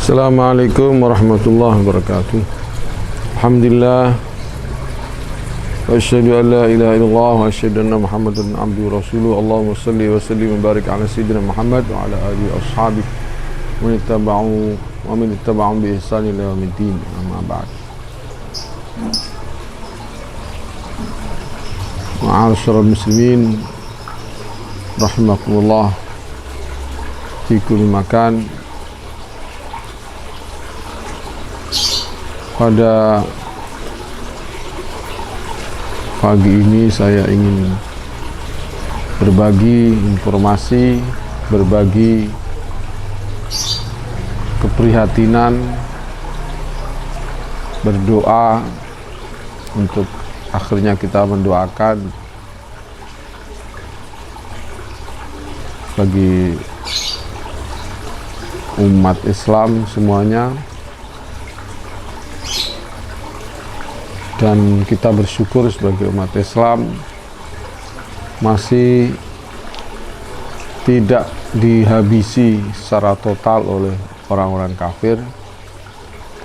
Assalamualaikum warahmatullahi wabarakatuh. Alhamdulillah wa asyhadu an la ilaha illallah wa asyhadu anna Muhammadan abduhu wa rasuluh. Allahumma shalli wa sallim wa barik ala sayyidina Muhammad wa ala alihi wa ashabihi wa man ittaba'ahum bi ihsan ila yaumiddin. Amma ba'd. Ma'asyiral muslimin rahimakumullah fi kulli makan. Pada pagi ini saya ingin berbagi informasi, berbagi keprihatinan, berdoa untuk akhirnya kita mendoakan bagi umat Islam semuanya. Dan kita bersyukur sebagai umat Islam masih tidak dihabisi secara total oleh orang-orang kafir,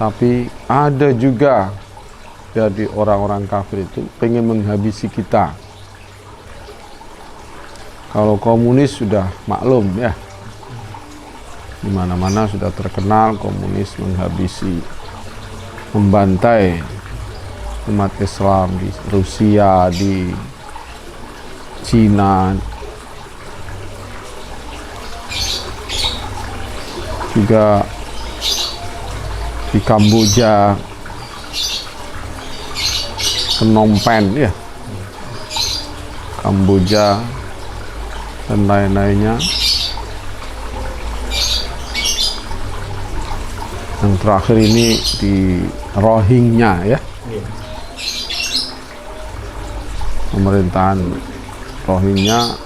tapi ada juga dari orang-orang kafir itu pengen menghabisi kita. Kalau komunis sudah maklum ya, di mana-mana sudah terkenal komunis menghabisi, membantai umat Islam di Rusia, di Cina, juga di Kamboja, Phnom Penh ya, Kamboja dan lain-lainnya. Yang terakhir ini di Rohingya ya, pemerintahan Rohingya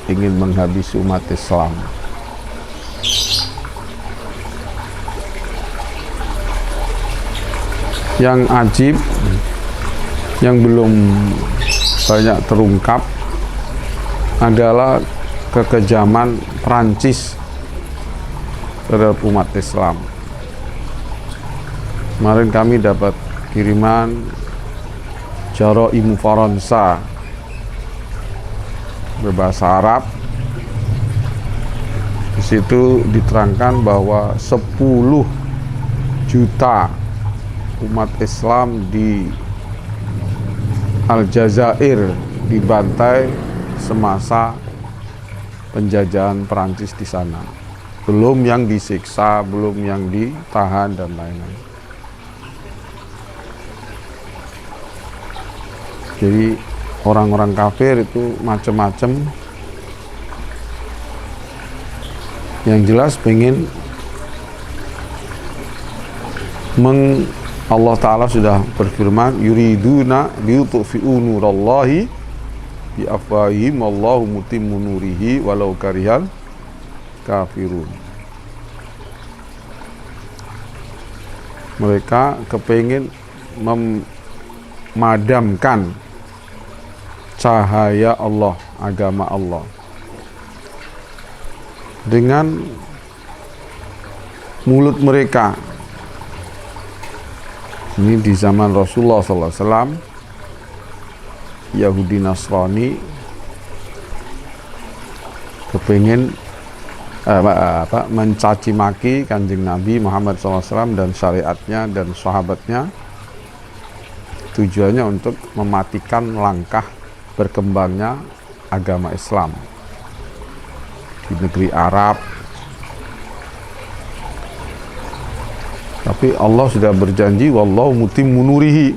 ingin menghabisi umat Islam. Yang ajib, yang belum banyak terungkap adalah kekejaman Prancis terhadap umat Islam. Kemarin kami dapat kiriman Jaraimu Faransa berbahasa Arab. Di situ diterangkan bahwa 10 juta umat Islam di Aljazair dibantai semasa penjajahan Perancis di sana. Belum yang disiksa, belum yang ditahan dan lain-lain. Jadi orang-orang kafir itu macam-macam. Yang jelas pengen Allah Ta'ala sudah berfirman, yuriduna liyutfi'u nurallahi bi afwahihim wallahu mutimmu nurihi walau karihal kafirun. Mereka kepengin memadamkan cahaya Allah, agama Allah, dengan mulut mereka. Ini di zaman Rasulullah SAW, Yahudi Nasrani kepingin mencaci maki Kanjeng Nabi Muhammad SAW dan syariatnya dan sahabatnya. Tujuannya untuk mematikan langkah berkembangnya agama Islam di negeri Arab. Tapi Allah sudah berjanji, wallahu mutimmu nurihi,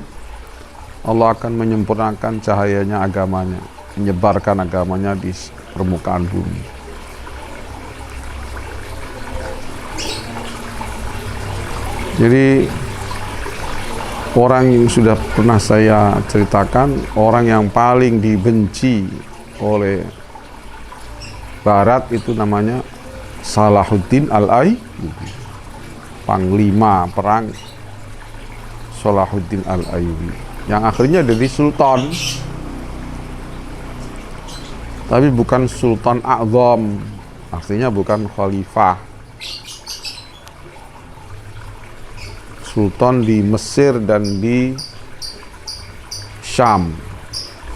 Allah akan menyempurnakan cahayanya agamanya, menyebarkan agamanya di permukaan bumi. Jadi orang yang sudah pernah saya ceritakan, orang yang paling dibenci oleh Barat itu namanya Salahuddin Al-Ayyubi, panglima perang Salahuddin Al-Ayyubi, yang akhirnya jadi sultan, tapi bukan sultan a'zam, artinya bukan khalifah. sultan di Mesir dan di Syam.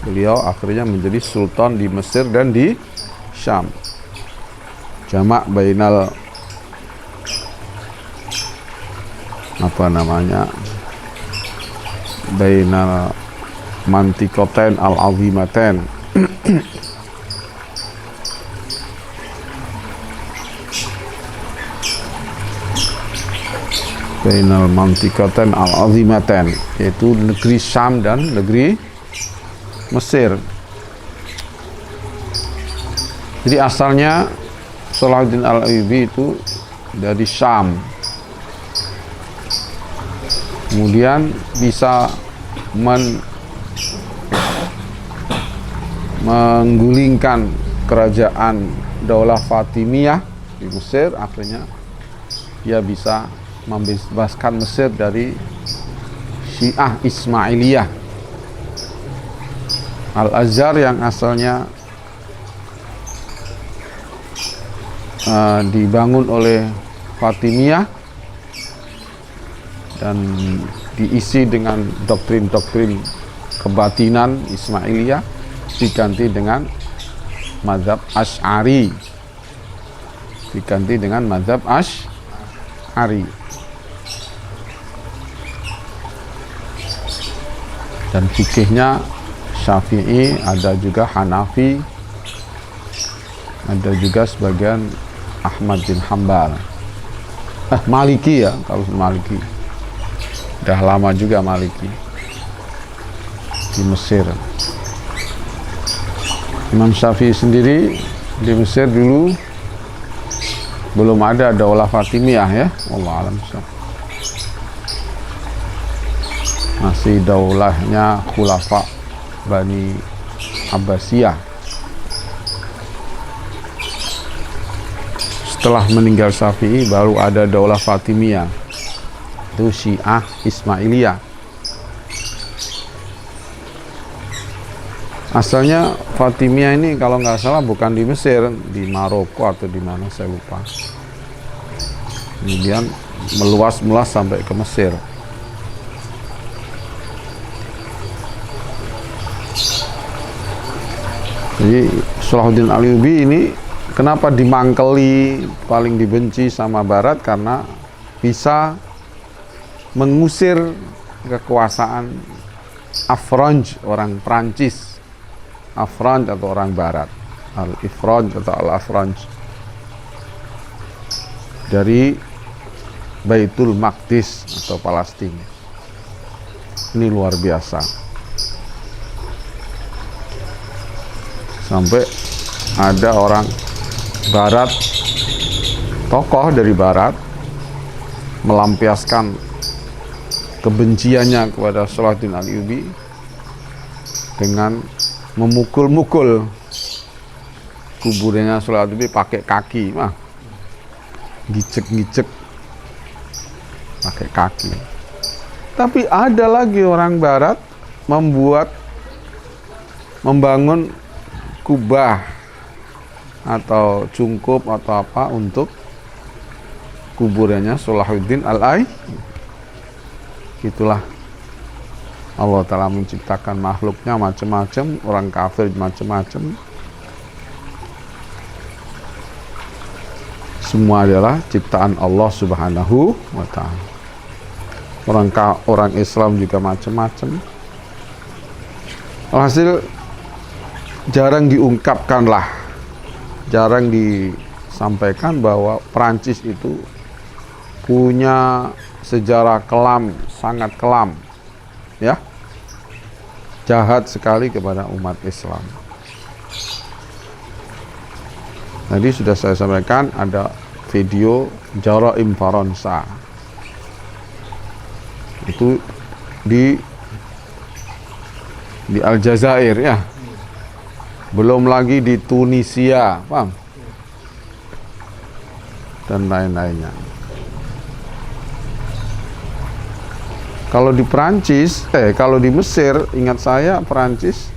Beliau akhirnya menjadi sultan di Mesir dan di Syam. Jamak bainal bainal mantikoten al-azimaten. Bainal mantikoten al-azimaten, yaitu negeri Syam dan negeri Mesir. Jadi asalnya Salahuddin Al-Ayyubi itu dari Syam, kemudian bisa menggulingkan kerajaan Daulah Fatimiyah di Mesir. Akhirnya dia bisa membebaskan Mesir dari Syiah Ismailiyah. Al-Azhar yang asalnya dibangun oleh Fatimiyah dan diisi dengan doktrin-doktrin kebatinan Ismailiyah, diganti dengan mazhab Asy'ari, dan fikihnya Syafi'i, ada juga Hanafi, ada juga sebagian Ahmad bin Hambal, Maliki ya, kalau Maliki udah lama juga Maliki di Mesir. Imam Syafi'i sendiri di Mesir dulu belum ada Daulah Fatimiyah ya, wallahu a'lam. Masih daulahnya Khulafa Bani Abbasiyah. Setelah meninggal Syafi'i baru ada Daulah Fatimiyah, itu Syiah Ismailiyah. Asalnya Fatimiyah ini kalau nggak salah bukan di Mesir, di Maroko atau di mana saya lupa. Kemudian meluas sampai ke Mesir. Jadi Salahuddin Al-Ayyubi ini kenapa dimangkeli, paling dibenci sama Barat, karena bisa mengusir kekuasaan Afranj, orang Prancis. Afranj atau orang Barat, Al-Ifranj atau Al-Afranj, dari Baitul Maqdis atau Palestina. Ini luar biasa. Sampai ada orang Barat, tokoh dari Barat, melampiaskan kebenciannya kepada Salahuddin Al-Ayyubi dengan memukul-mukul kuburnya Salahuddin Al-Ayyubi pakai kaki, gicek-gicek pakai kaki. Tapi ada lagi orang Barat membangun kubah atau cungkup atau apa untuk kuburannya Salahuddin Al-Ayyubi. Itulah Allah Ta'ala menciptakan makhluknya macam-macam, orang kafir macam-macam. Semua adalah ciptaan Allah Subhanahu wa Ta'ala. Orang Islam juga macam-macam. Alhasil jarang diungkapkanlah, jarang disampaikan bahwa Perancis itu punya sejarah kelam, sangat kelam, ya, jahat sekali kepada umat Islam. Tadi sudah saya sampaikan, ada video Jaraim Faransa, itu di Aljazair ya, belum lagi di Tunisia, paham, dan lain-lainnya. Kalau di Perancis, kalau di Mesir, ingat saya Perancis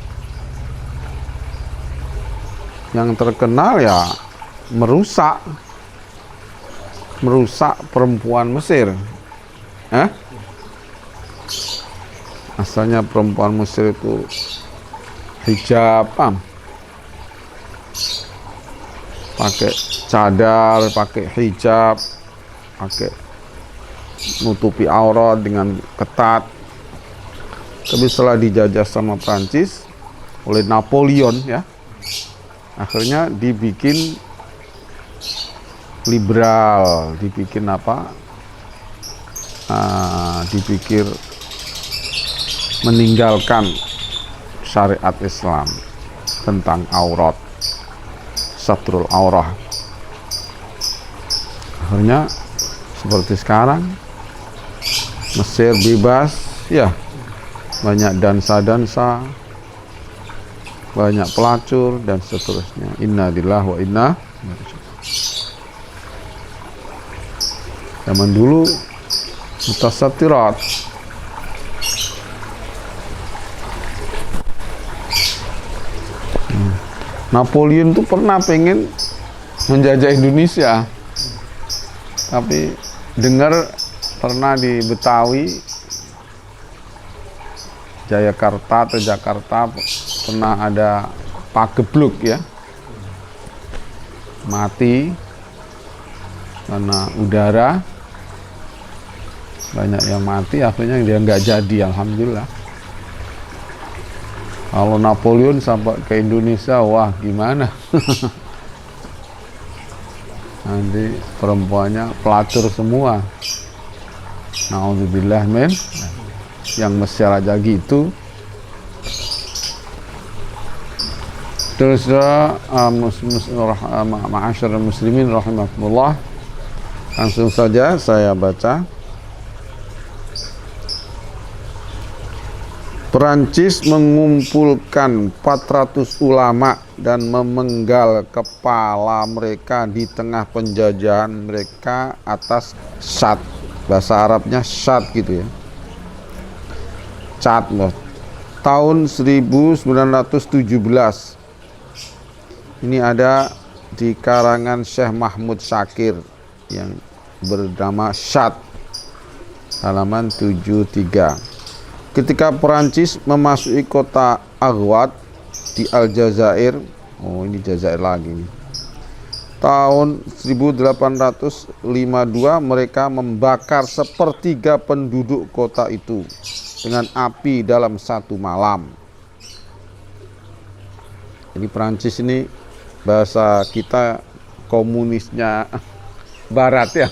yang terkenal ya merusak perempuan Mesir, Asalnya perempuan Mesir itu hijab, pakai cadar, pakai hijab, pakai nutupi aurat dengan ketat. Tapi setelah dijajah sama Prancis oleh Napoleon ya, akhirnya dibikin liberal, dibikin dipikir meninggalkan syariat Islam tentang aurat, satrul aurah. Akhirnya seperti sekarang Mesir bebas ya, banyak dansa-dansa, banyak pelacur dan seterusnya. Inna lillahi wa inna ilaihi raji'un. Zaman dulu mutasattirat. Napoleon tuh pernah pengen menjajah Indonesia, tapi dengar pernah di Betawi, Jayakarta atau Jakarta pernah ada pagebluk ya, mati karena udara, banyak yang mati, akhirnya dia nggak jadi, alhamdulillah. Kalau Napoleon sampai ke Indonesia, wah gimana? Nanti perempuannya pelacur semua. Na'udzubillah men. Yang Mesir aja gitu. Terus ma'asyarul muslimin rahimakumullah. Langsung saja saya baca. Perancis mengumpulkan 400 ulama dan memenggal kepala mereka di tengah penjajahan mereka atas Syad. Bahasa Arabnya Syad gitu ya. Syad loh. Tahun 1917. Ini ada di karangan Syekh Mahmud Syakir yang bernama Syad. Halaman 73. Ketika Perancis memasuki kota Aghwat di Aljazair, oh ini Jazair lagi nih. Tahun 1852 mereka membakar sepertiga penduduk kota itu dengan api dalam satu malam. Jadi Perancis ini bahasa kita komunisnya Barat ya.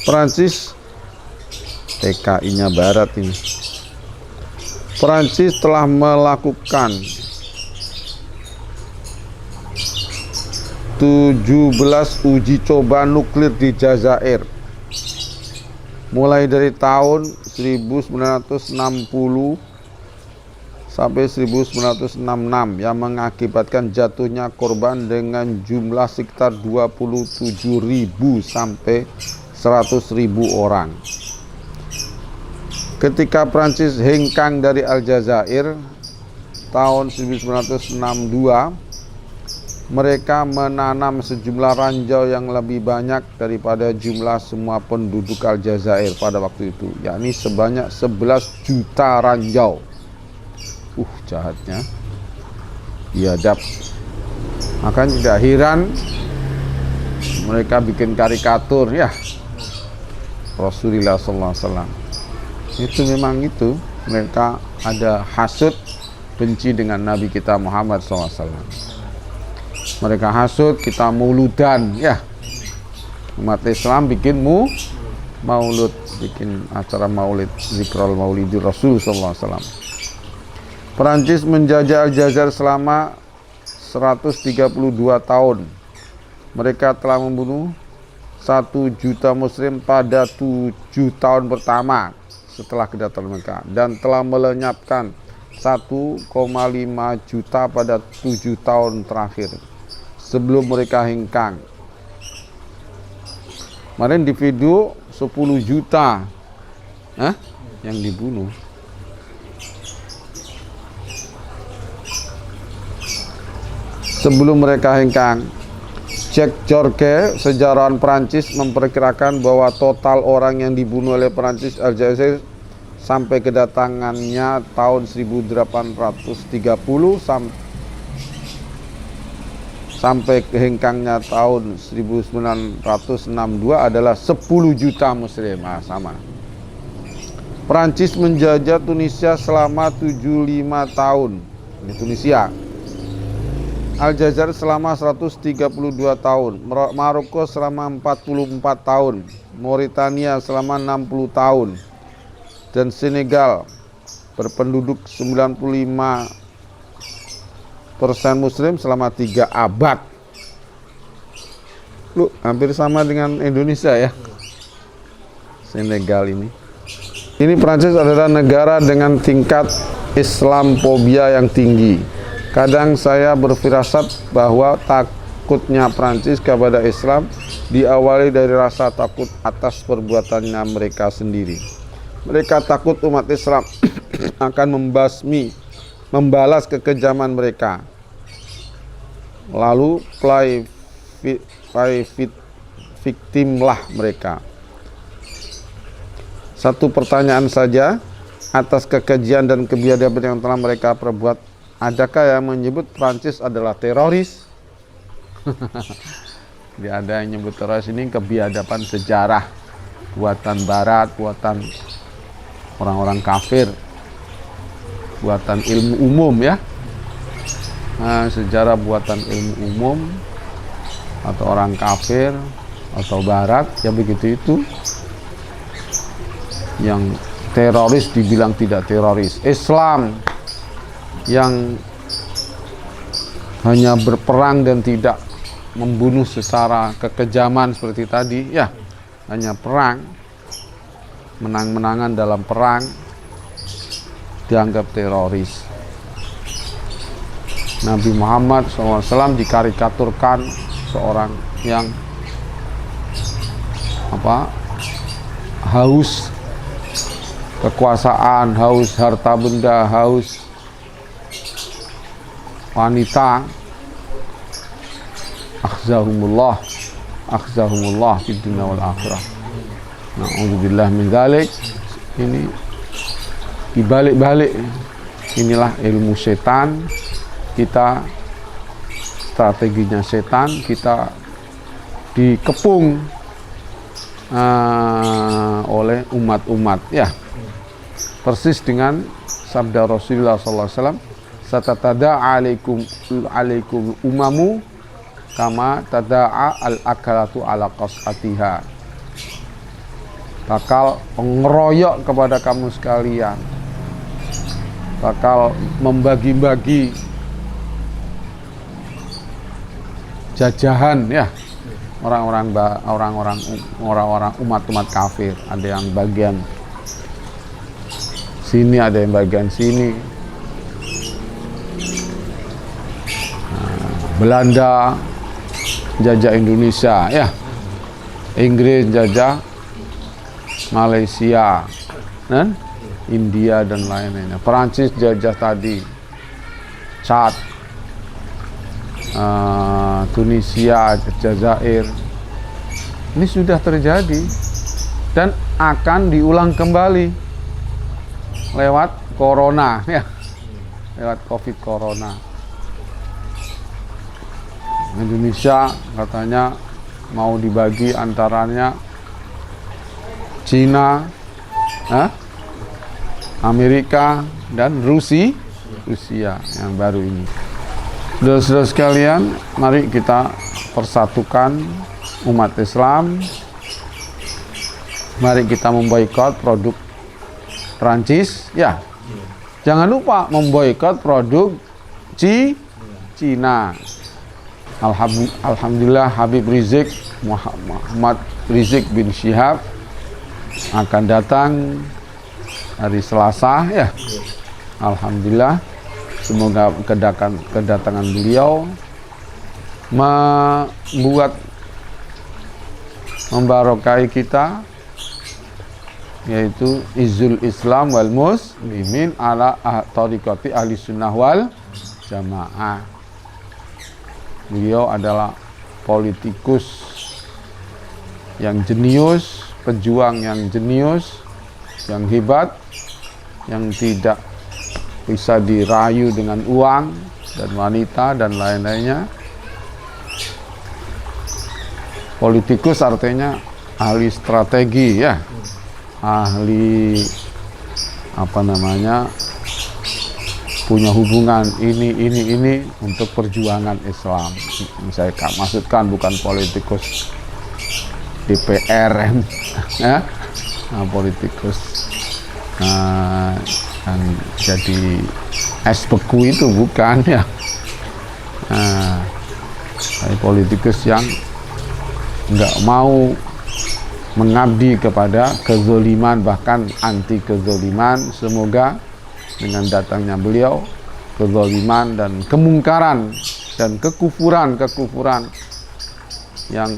Perancis TKI-nya Barat ini. Perancis telah melakukan 17 uji coba nuklir di Jazair mulai dari tahun 1960 sampai 1966 yang mengakibatkan jatuhnya korban dengan jumlah sekitar 27.000 sampai 100.000 orang. Ketika Prancis hengkang dari Aljazair tahun 1962, mereka menanam sejumlah ranjau yang lebih banyak daripada jumlah semua penduduk Aljazair pada waktu itu, yakni sebanyak 11 juta ranjau. Jahatnya biadab. Makanya tidak heran mereka bikin karikatur ya Rasulullah SAW. Itu memang itu, mereka ada hasud benci dengan Nabi kita Muhammad SAW. Mereka hasud kita mauludan ya. Umat Islam bikin maulud, bikin acara maulid, zikrul maulidi Rasul SAW. Perancis menjajah Aljazair selama 132 tahun. Mereka telah membunuh 1 juta muslim pada 7 tahun pertama setelah kedatangan mereka, dan telah melenyapkan 1,5 juta pada 7 tahun terakhir sebelum mereka hengkang. Kemarin di video 10 juta yang dibunuh. Sebelum mereka hengkang. Jacques Jorge, sejarawan Prancis, memperkirakan bahwa total orang yang dibunuh oleh Prancis Aljazair sampai kedatangannya tahun 1830 sampai kehengkangnya tahun 1962 adalah 10 juta muslim. Sama. Prancis menjajah Tunisia selama 75 tahun. Ini Tunisia. Aljazair selama 132 tahun. Maroko selama 44 tahun. Mauritania selama 60 tahun. Dan Senegal berpenduduk 95% muslim selama 3 abad. Lu hampir sama dengan Indonesia ya. Senegal ini. Ini Prancis adalah negara dengan tingkat Islamfobia yang tinggi. Kadang saya berfirasat bahwa takutnya Prancis kepada Islam diawali dari rasa takut atas perbuatannya mereka sendiri. Mereka takut umat Islam akan membalas kekejaman mereka. Lalu victimlah mereka. Satu pertanyaan saja atas kekejian dan kebiadaban yang telah mereka perbuat. Adakah yang menyebut Prancis adalah teroris? Tidak ada yang menyebut teroris. Ini kebiadaban sejarah, buatan Barat, buatan orang-orang kafir, buatan ilmu umum ya. Sejarah buatan ilmu umum atau orang kafir atau Barat ya, begitu itu. Yang teroris dibilang tidak teroris. Islam yang hanya berperang dan tidak membunuh secara kekejaman seperti tadi ya, hanya perang, menang-menangan dalam perang, dianggap teroris. Nabi Muhammad SAW dikarikaturkan seorang yang haus kekuasaan, haus harta benda, haus wanita. Akhzahumullah fid dunya wal akhirah. Na'udzubillah min dzalik. Ini dibalik-balik. Inilah ilmu setan. Kita strateginya setan, kita dikepung oleh umat-umat ya. Persis dengan sabda Rasulullah SAW, "Satatada alaikum umamu kama tada'a al-akalatu ala qas'atiha." Bakal ngeroyok kepada kamu sekalian, bakal membagi-bagi jajahan ya, orang-orang umat-umat kafir. Ada yang bagian sini, ada yang bagian sini. Belanda jajah Indonesia ya, Inggris jajah Malaysia dan India dan lain-lainnya. Perancis jajah tadi Chad, Tunisia, Jazair. Ini sudah terjadi dan akan diulang kembali lewat corona ya, lewat COVID corona. Indonesia katanya mau dibagi antaranya Cina, Amerika dan Rusia yang baru ini. Saudara-saudara sekalian, mari kita persatukan umat Islam. Mari kita memboikot produk Prancis ya. Jangan lupa memboikot produk Cina. Alhamdulillah Habib Rizik Muhammad Rizik bin Syihab akan datang hari Selasa ya. Alhamdulillah, semoga kedatangan beliau membarokai kita, yaitu izul Islam wal muslimin ala tariqati ahli sunnah wal jamaah. Beliau adalah politikus yang jenius, pejuang yang jenius, yang hebat, yang tidak bisa dirayu dengan uang dan wanita dan lain-lainnya. Politikus artinya ahli strategi ya, ahli punya hubungan ini untuk perjuangan Islam. Saya maksudkan bukan politikus DPR ya, politikus yang jadi es beku itu bukan ya. Politikus yang nggak mau mengabdi kepada kezoliman, bahkan anti kezoliman. Semoga dengan datangnya beliau, kezoliman dan kemungkaran dan kekufuran yang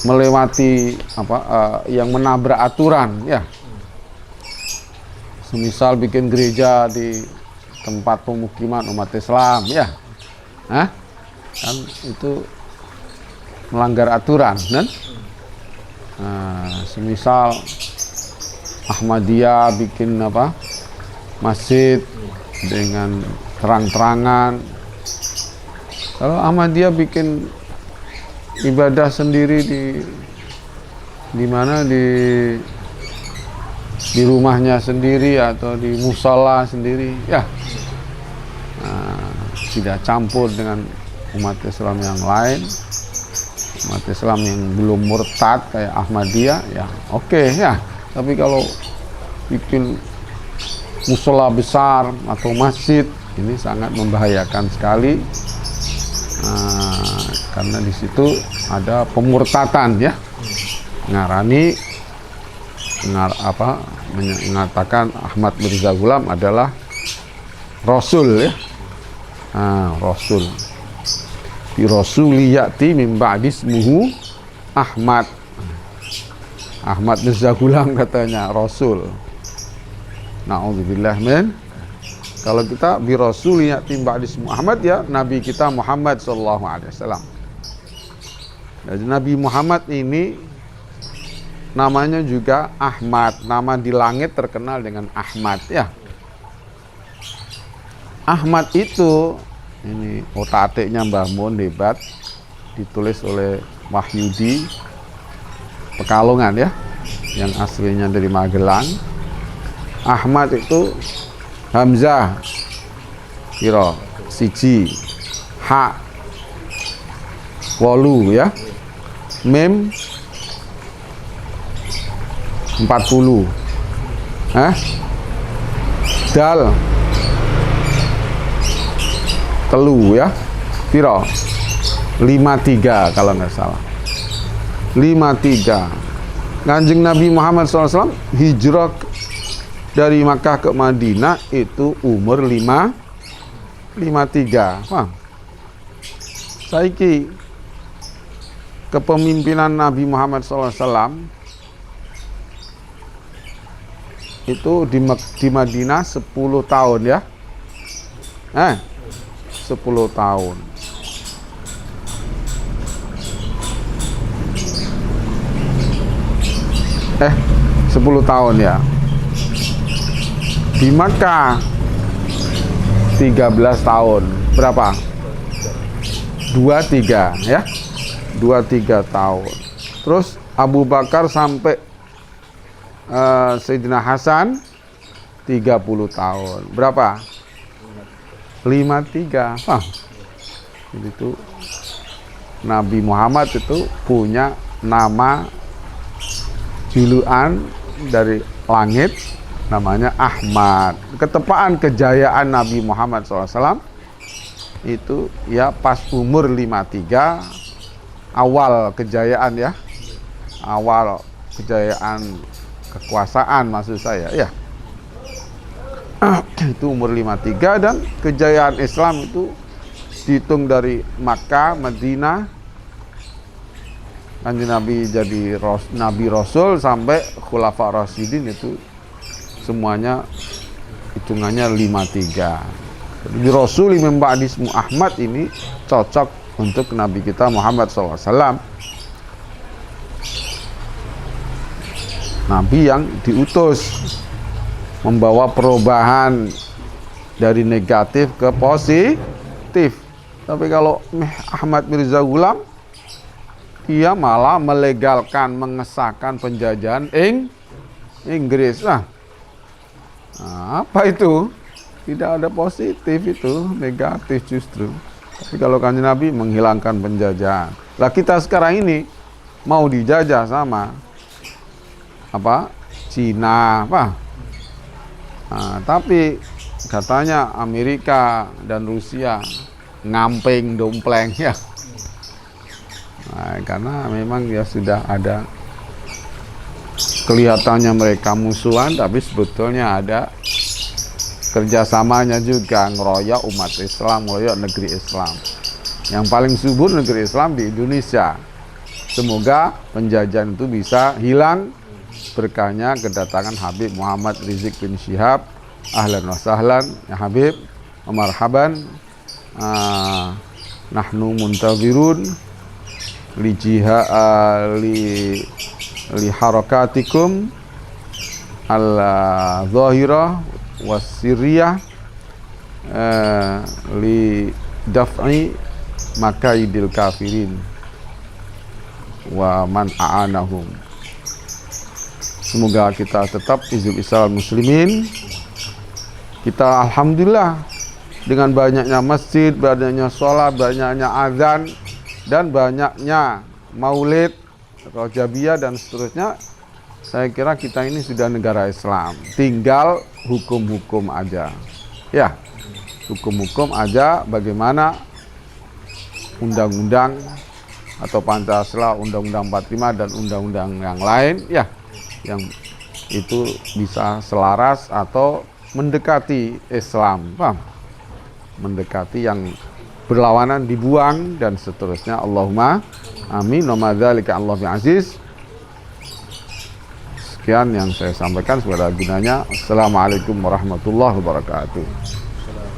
melewati yang menabrak aturan ya, semisal bikin gereja di tempat pemukiman umat Islam ya, kan itu melanggar aturan kan. Semisal Ahmadiyah bikin masjid dengan terang-terangan. Kalau Ahmadiyah bikin ibadah sendiri di mana di rumahnya sendiri atau di musala sendiri ya, tidak campur dengan umat Islam yang lain, umat Islam yang belum murtad kayak Ahmadiyah ya oke ya. Tapi kalau bikin musala besar atau masjid, ini sangat membahayakan sekali, karena di situ ada pemurtatan ya, mengatakan Ahmad Mirza Ghulam adalah Rasul ya, Rasul. Bi rasuliyati min ba'di ismuhu Ahmad. Ahmad Mirza Ghulam katanya Rasul. Na'udzubillah min. Kalau kita bi rasuliyati min ba'di ismuhu Ahmad ya, Nabi kita Muhammad sallallahu alaihi wasallam. Jadi Nabi Muhammad ini namanya juga Ahmad. Nama di langit terkenal dengan Ahmad ya. Ahmad itu, ini otak-atiknya Mbah Mun hebat, ditulis oleh Wahyudi Pekalongan ya, yang aslinya dari Magelang. Ahmad itu Hamzah kira siji, ha wolu ya, mim 40, dal telu ya, piro 53 kalau nggak salah, 53. Kanjeng Nabi Muhammad SAW hijrah dari Makkah ke Madinah itu umur 53. Wah, saiki kepemimpinan Nabi Muhammad SAW itu di Madinah 10 tahun ya, 10 tahun. Eh, 10 tahun ya. Di Makkah 13 tahun. Berapa? 23 ya. 23 tahun. Terus Abu Bakar sampai Sayyidina Hasan 30 tahun. Berapa? 53. Jadi itu Nabi Muhammad itu punya nama julukan dari langit, namanya Ahmad. Ketepaan kejayaan Nabi Muhammad SAW itu ya pas umur 53, awal kejayaan ya, awal kejayaan kekuasaan maksud saya ya. Itu umur 53, dan kejayaan Islam itu dihitung dari Makkah, Madinah, Kanjeng Nabi jadi Nabi Rasul sampai Khulafa Rasyidin, itu semuanya hitungannya 53. Jadi Rasul min ba'di ismu Ahmad ini cocok untuk Nabi kita Muhammad SAW, Nabi yang diutus membawa perubahan dari negatif ke positif. Tapi kalau Ahmad Mirza Ghulam, dia malah melegalkan, mengesahkan penjajahan Inggris. Nah, apa itu? Tidak ada positif, itu negatif justru. Tapi kalau Kanjeng Nabi menghilangkan penjajahan. Lah kita sekarang ini mau dijajah sama apa? Cina, apa? Nah, tapi katanya Amerika dan Rusia ngamping dompleng ya. Nah, karena memang ya sudah ada kelihatannya mereka musuhan, tapi sebetulnya ada kerjasamanya juga, ngeroyok umat Islam, ngeroyok negeri Islam. Yang paling subur negeri Islam di Indonesia. Semoga penjajahan itu bisa hilang berkahnya kedatangan Habib Muhammad Rizik bin Syihab. Ahlan wa sahlan ya Habib, marhaban. Nahnu muntazirun li harakatikum al-zahirah was-sirriyah li daf'i makaidil kafirin wa man a'anahum. Semoga kita tetap hizb Islam muslimin. Kita alhamdulillah dengan banyaknya masjid, banyaknya sholat, banyaknya azan, dan banyaknya maulid, rojabiyah dan seterusnya. Saya kira kita ini sudah negara Islam. Tinggal hukum-hukum aja. Ya, hukum-hukum aja bagaimana undang-undang atau Pancasila, Undang-Undang 45 dan undang-undang yang lain, ya, yang itu bisa selaras atau mendekati Islam, paham? Mendekati, yang berlawanan dibuang dan seterusnya. Allahumma amin wa madzalika Allahu aziz. Sekian yang saya sampaikan, semoga gunanya. Assalamualaikum warahmatullahi wabarakatuh.